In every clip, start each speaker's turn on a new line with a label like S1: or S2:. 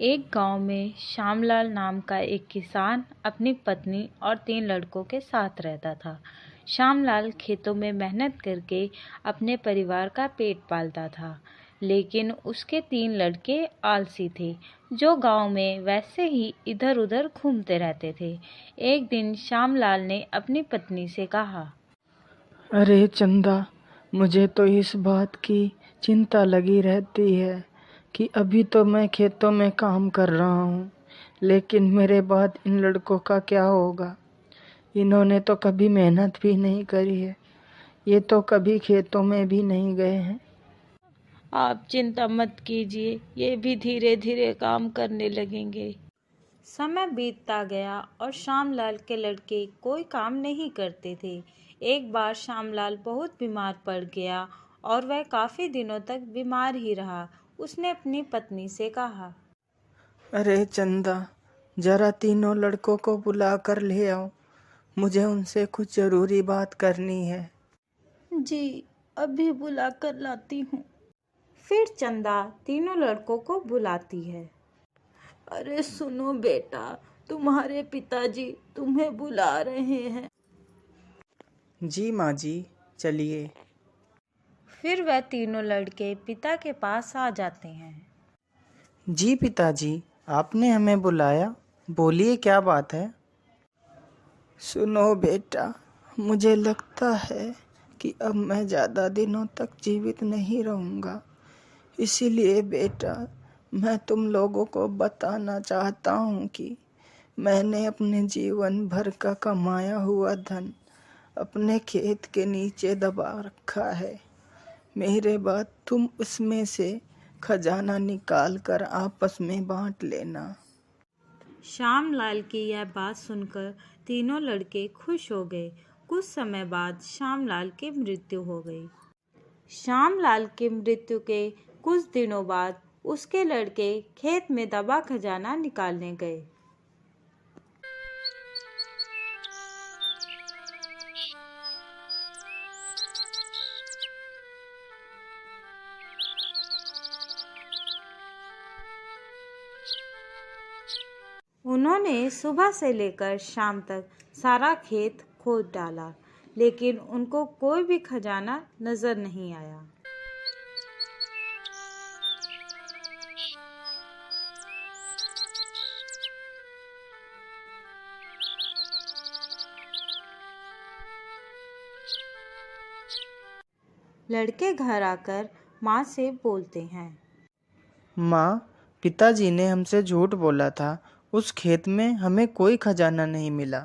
S1: एक गांव में श्यामलाल नाम का एक किसान अपनी पत्नी और 3 लड़कों के साथ रहता था। श्यामलाल खेतों में मेहनत करके अपने परिवार का पेट पालता था, लेकिन उसके 3 लड़के आलसी थे, जो गांव में वैसे ही इधर-उधर घूमते रहते थे। एक दिन श्यामलाल ने अपनी पत्नी से कहा,
S2: अरे चंदा, मुझे तो इस बात की चिंता लगी रहती है कि अभी तो मैं खेतों में काम कर रहा हूँ, लेकिन मेरे बाद इन लड़कों का क्या होगा। इन्होंने तो कभी मेहनत भी नहीं करी है, ये तो कभी खेतों में भी नहीं गए हैं।
S1: आप चिंता मत कीजिए, ये भी धीरे धीरे काम करने लगेंगे। समय बीतता गया और श्यामलाल के लड़के कोई काम नहीं करते थे। एक बार श्यामलाल बहुत बीमार पड़ गया और वह काफ़ी दिनों तक बीमार ही रहा। उसने अपनी पत्नी से कहा,
S2: अरे चंदा, जरा तीनों लड़कों को बुला कर ले आओ, मुझे उनसे कुछ ज़रूरी बात करनी है।
S1: जी, अभी बुला कर लाती हूँ। फिर चंदा तीनों लड़कों को बुलाती है। अरे सुनो बेटा, तुम्हारे पिताजी तुम्हें बुला रहे हैं।
S2: जी माँ जी, चलिए।
S1: फिर वह तीनों लड़के पिता के पास आ जाते हैं।
S2: जी पिताजी, आपने हमें बुलाया, बोलिए क्या बात है। सुनो बेटा, मुझे लगता है कि अब मैं ज़्यादा दिनों तक जीवित नहीं रहूँगा, इसीलिए बेटा मैं तुम लोगों को बताना चाहता हूँ कि मैंने अपने जीवन भर का कमाया हुआ धन अपने खेत के नीचे दबा रखा है। मेरे बाद तुम उसमें से खजाना निकाल कर आपस में बांट लेना।
S1: श्यामलाल की यह बात सुनकर तीनों लड़के खुश हो गए। कुछ समय बाद श्यामलाल की मृत्यु हो गई। श्यामलाल की मृत्यु के कुछ दिनों बाद उसके लड़के खेत में दबा खजाना निकालने गए। उन्होंने सुबह से लेकर शाम तक सारा खेत खोद डाला, लेकिन उनको कोई भी खजाना नजर नहीं आया। लड़के घर आकर माँ से बोलते हैं,
S2: माँ, पिताजी ने हमसे झूठ बोला था, उस खेत में हमें कोई खजाना नहीं मिला।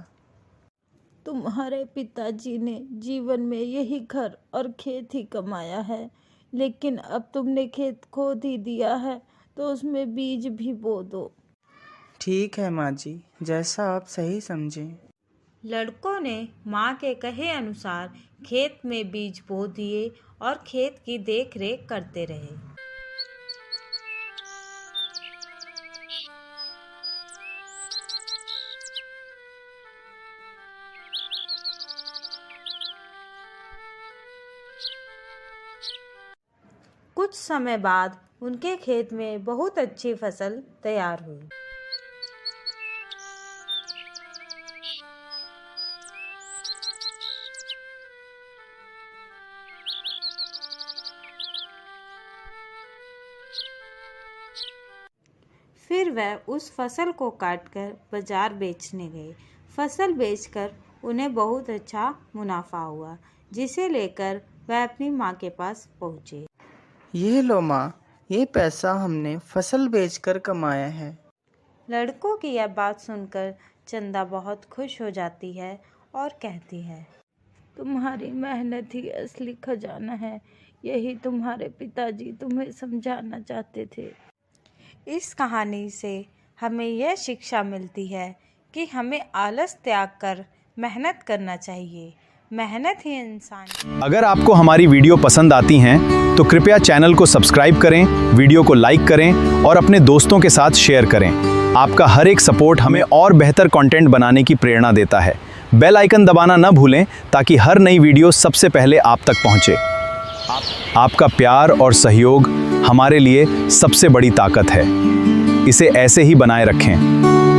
S1: तुम्हारे पिताजी ने जीवन में यही घर और खेत ही कमाया है, लेकिन अब तुमने खेत खोद ही दिया है तो उसमें बीज भी बो दो।
S2: ठीक है माँ जी, जैसा आप सही समझें।
S1: लड़कों ने माँ के कहे अनुसार खेत में बीज बो दिए और खेत की देखरेख करते रहे। कुछ समय बाद उनके खेत में बहुत अच्छी फसल तैयार हुई। फिर वह उस फसल को काटकर बाजार बेचने गए। फसल बेचकर उन्हें बहुत अच्छा मुनाफा हुआ, जिसे लेकर वह अपनी माँ के पास पहुँचे।
S2: ये लो माँ, ये पैसा हमने फसल बेचकर कमाया है।
S1: लड़कों की यह बात सुनकर चंदा बहुत खुश हो जाती है और कहती है, तुम्हारी मेहनत ही असली खजाना है, यही तुम्हारे पिताजी तुम्हें समझाना चाहते थे। इस कहानी से हमें यह शिक्षा मिलती है कि हमें आलस त्याग कर मेहनत करना चाहिए। मेहनत ही इंसान।
S3: अगर आपको हमारी वीडियो पसंद आती हैं तो कृपया चैनल को सब्सक्राइब करें, वीडियो को लाइक करें और अपने दोस्तों के साथ शेयर करें। आपका हर एक सपोर्ट हमें और बेहतर कंटेंट बनाने की प्रेरणा देता है। बेल आइकन दबाना न भूलें ताकि हर नई वीडियो सबसे पहले आप तक पहुंचे। आपका प्यार और सहयोग हमारे लिए सबसे बड़ी ताकत है। इसे ऐसे ही बनाए रखें।